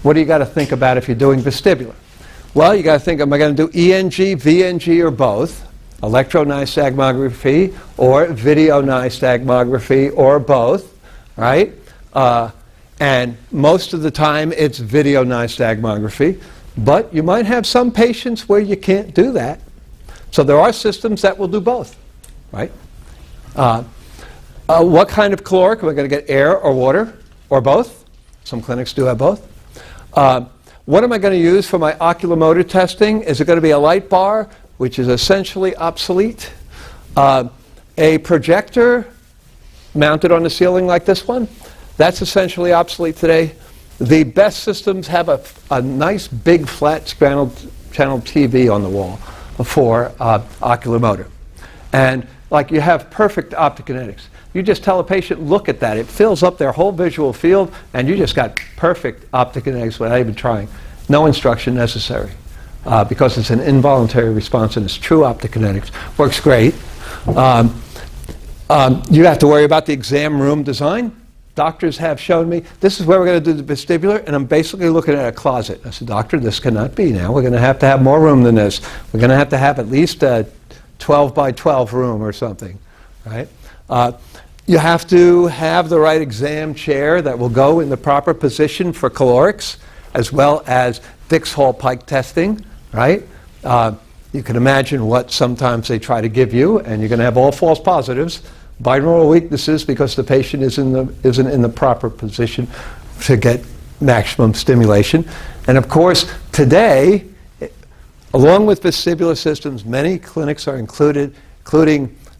What do you got to think about if you're doing vestibular? Well, you got to think, am I going to do ENG, VNG, or both? Electronystagmography or video nystagmography or both, right? And most of the time it's video nystagmography, but you might have some patients where you can't do that. So there are systems that will do both, right? What kind of caloric? Am I going to get air or water or both? Some clinics do have both. What am I going to use for my oculomotor testing? Is it going to be a light bar, which is essentially obsolete? A projector mounted on the ceiling like this one? That's essentially obsolete today. The best systems have a nice big flat channel TV on the wall for oculomotor. And like you have perfect optokinetics. You just tell a patient, look at that. It fills up their whole visual field, and you just got perfect optokinetics without even trying. No instruction necessary because it's an involuntary response and it's true optokinetics. Works great. You have to worry about the exam room design. Doctors have shown me, this is where we're going to do the vestibular, and I'm basically looking at a closet. I said, doctor, this cannot be now. We're going to have more room than this. We're going to have at least a 12 by 12 room or something, right? You have to have the right exam chair that will go in the proper position for calorics, as well as Dix-Hall-Pike testing, right? You can imagine what sometimes they try to give you, and you're going to have all false positives, binaural weaknesses because the patient isn't in the proper position to get maximum stimulation. And of course, today, along with vestibular systems, many clinics are including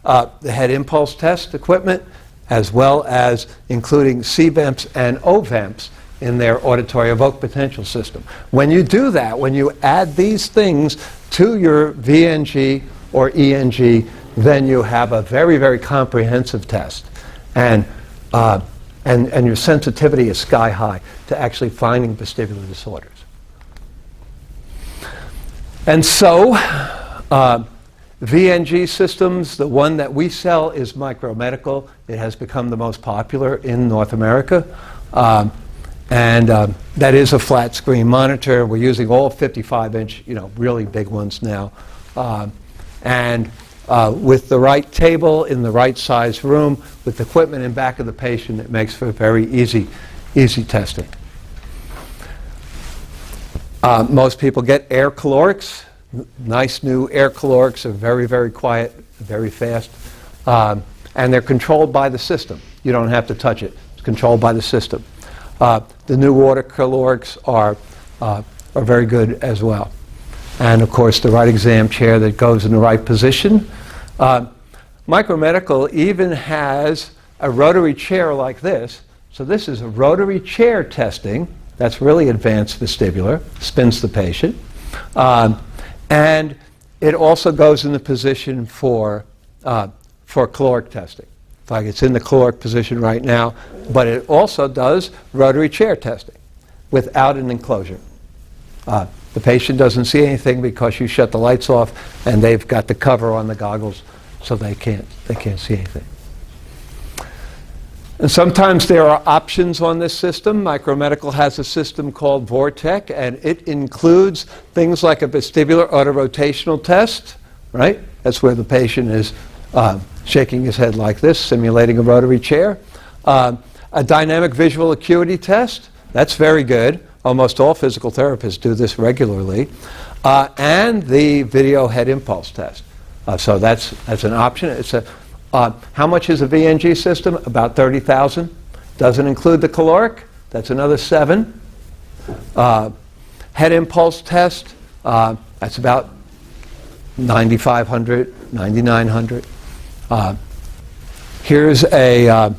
the head impulse test equipment, as well as including CVEMPs and OVEMPs in their auditory evoked potential system. When you do that, when you add these things to your VNG or ENG, then you have a very, very comprehensive test. And your sensitivity is sky high to actually finding vestibular disorders. And so, VNG Systems, the one that we sell is Micromedical. It has become the most popular in North America. That is a flat screen monitor. We're using all 55-inch, really big ones now. With the right table in the right size room, with equipment in back of the patient, it makes for very easy testing. Most people get air calorics. Nice new air calorics are very, very quiet, very fast. And they're controlled by the system. You don't have to touch it. It's controlled by the system. The new water calorics are very good as well. And of course, the right exam chair that goes in the right position. Micromedical even has a rotary chair like this. So this is a rotary chair testing. That's really advanced vestibular, spins the patient. And it also goes in the position for caloric testing. Like it's in the caloric position right now, but it also does rotary chair testing without an enclosure. The patient doesn't see anything because you shut the lights off and they've got the cover on the goggles so they can't see anything. And sometimes there are options on this system. Micromedical has a system called Vortech, and it includes things like a vestibular autorotational test, right? That's where the patient is shaking his head like this, simulating a rotary chair. A dynamic visual acuity test, that's very good. Almost all physical therapists do this regularly. And the video head impulse test. So that's an option. It's how much is a VNG system? About $30,000. Doesn't include the caloric. That's another $7,000. Head impulse test. That's about $9,500, $9,900. Here's a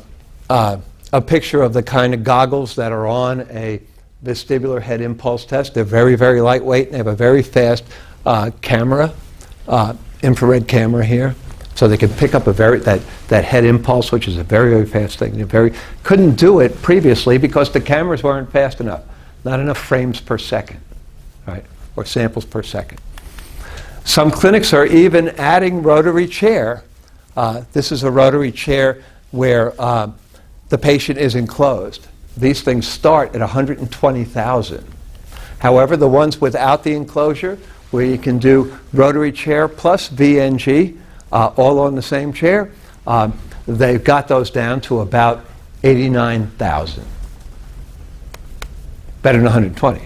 picture of the kind of goggles that are on a vestibular head impulse test. They're very, very lightweight, and they have a very fast camera, infrared camera here. So they can pick up that head impulse, which is a very, very fast thing. They couldn't do it previously because the cameras weren't fast enough. Not enough frames per second, right? Or samples per second. Some clinics are even adding rotary chair This is a rotary chair where the patient is enclosed. These things start at $120,000. However, the ones without the enclosure, where you can do Rotary Chair plus VNG, all on the same chair, they've got those down to about $89,000. Better than 120.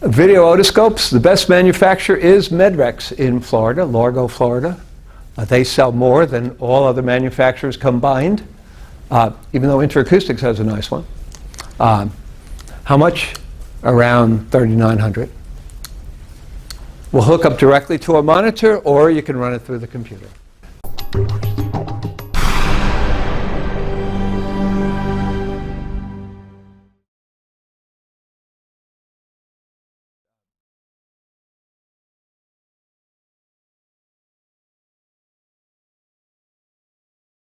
Video otoscopes, the best manufacturer is Med-Rex in Florida, Largo, Florida. They sell more than all other manufacturers combined, even though Inter-Acoustics has a nice one. How much? Around $3,900. We'll hook up directly to a monitor, or you can run it through the computer.